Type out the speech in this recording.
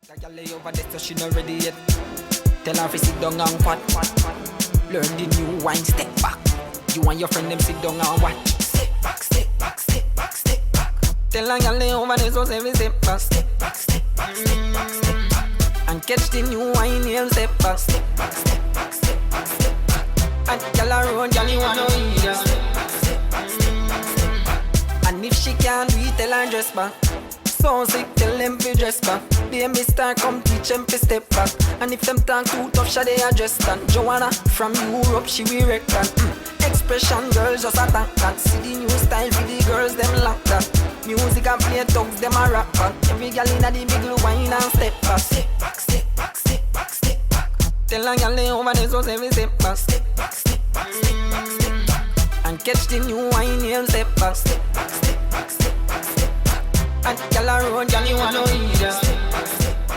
That girl lay over there so she not ready yet. Tell her to sit down and quat. Learn the new wine, step back. You and your friend them sit down and watch. Step back, step back, step back, step back. Tell her girl lay over there so say we step back. Step back, step back, step back, step back. And catch the new wine here, step back, step back, step back, step back, step back. And girl around, girl you wanna eat her. Step back, step back, step back, step back. And if she can't do it, tell her dress back. So sick, tell them to dress back. They mister come teach them to step back. And if them talk too tough, shall they address that? Joanna from Europe, she will wreck that. Xpressionz girls just attack that. See the new style for the girls, them lock that. Music and play thugs, them a rap back. Every girl inna the big blue wine and step back. Step back, step back, step back, step back. Tell a girl lay over there so say we step back. Step back, step back, step back, step back. And catch the new wine here, step back. Step back, step back, step back, step back. And girl around, girl you wanna eat her.